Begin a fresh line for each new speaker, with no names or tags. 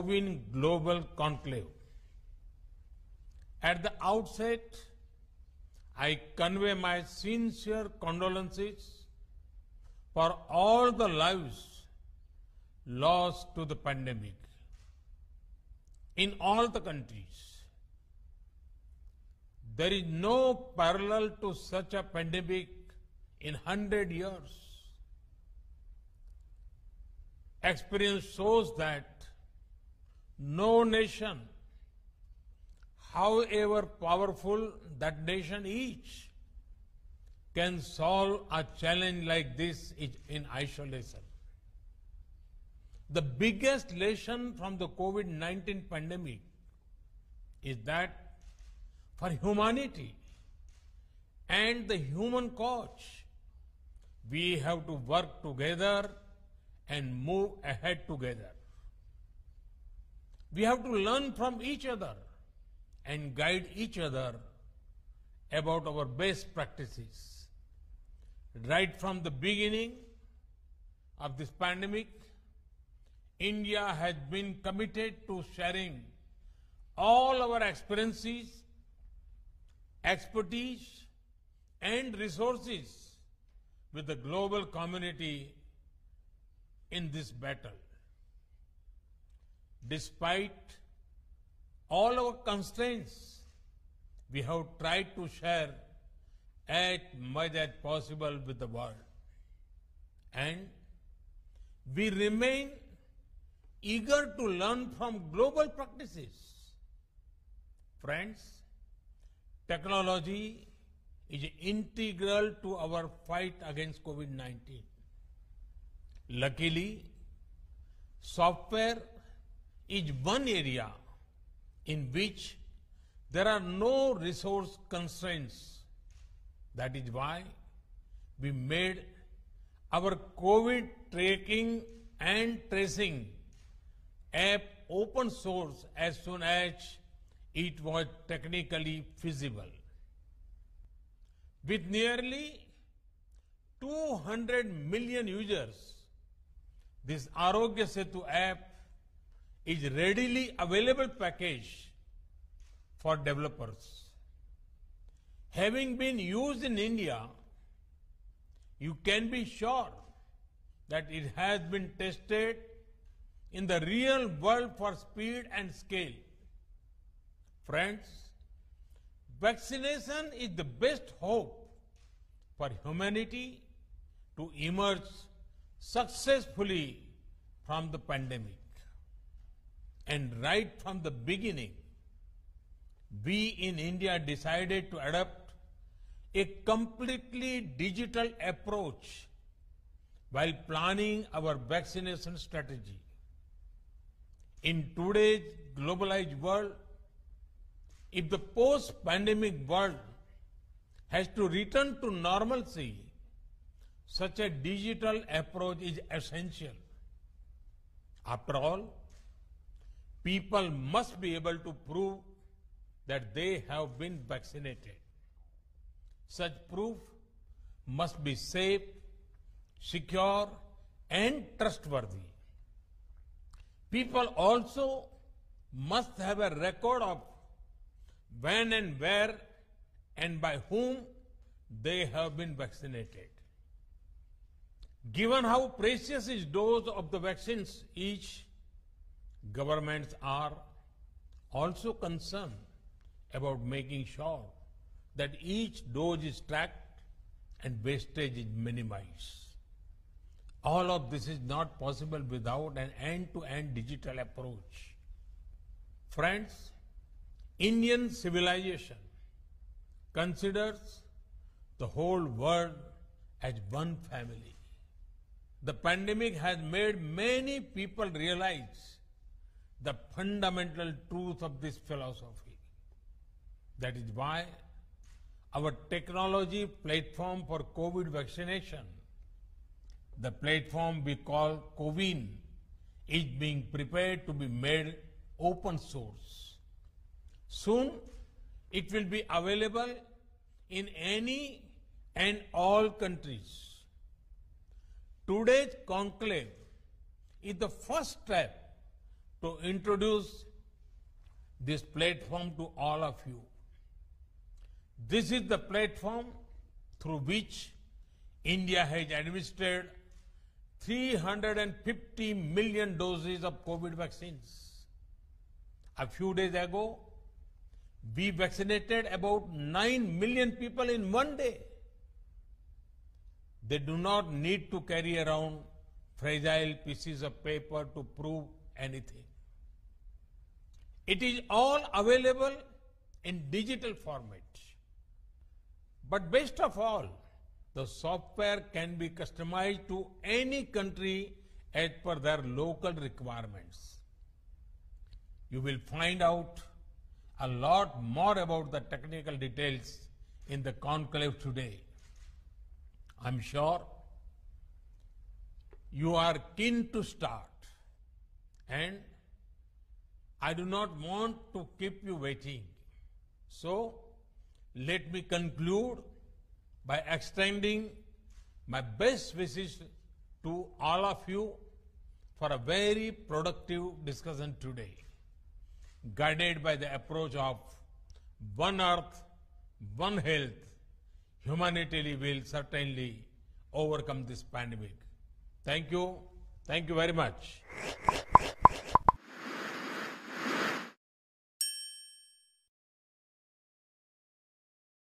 Covin Global Conclave. At the outset, I convey my sincere condolences for all the lives lost to the pandemic in all the countries. There is no parallel to such a pandemic in 100 years. Experience shows that no nation, however powerful that nation is, can solve a challenge like this in isolation. The biggest lesson from the COVID-19 pandemic is that for humanity and the human cause, we have to work together and move ahead together. We have to learn from each other and guide each other about our best practices. Right from the beginning of this pandemic, India has been committed to sharing all our experiences, expertise, and resources with the global community in this battle. Despite all our constraints, we have tried to share as much as possible with the world. And we remain eager to learn from global practices. Friends, technology is integral to our fight against COVID-19. Luckily, software is one area in which there are no resource constraints. That is why we made our COVID tracking and tracing app open source as soon as it was technically feasible. With nearly 200 million users, this Arogya Setu app is readily available package for developers. Having been used in India, you can be sure that it has been tested in the real world for speed and scale. Friends, vaccination is the best hope for humanity to emerge successfully from the pandemic. And right from the beginning, we in India decided to adopt a completely digital approach while planning our vaccination strategy. In today's globalized world, if the post-pandemic world has to return to normalcy, such a digital approach is essential. After all, people must be able to prove that they have been vaccinated. Such proof must be safe, secure, and trustworthy. People also must have a record of when and where and by whom they have been vaccinated. Given how precious is dose of the vaccines each, governments are also concerned about making sure that each dose is tracked and wastage is minimized. All of this is not possible without an end-to-end digital approach. Friends, Indian civilization considers the whole world as one family. The pandemic has made many people realize the fundamental truth of this philosophy. That is why our technology platform for COVID vaccination, the platform we call Covin, is being prepared to be made open source. Soon, it will be available in any and all countries. Today's conclave is the first step to introduce this platform to all of you. This is the platform through which India has administered 350 million doses of COVID vaccines. A few days ago, we vaccinated about 9 million people in one day. They do not need to carry around fragile pieces of paper to prove anything. It is all available in digital format. But best of all, the software can be customized to any country as per their local requirements. You will find out a lot more about the technical details in the conclave today. I'm sure you are keen to start, and I do not want to keep you waiting. So, let me conclude by extending my best wishes to all of you for a very productive discussion today, guided by the approach of One Earth, One Health. Humanity will certainly overcome this pandemic. Thank you. Thank you very much.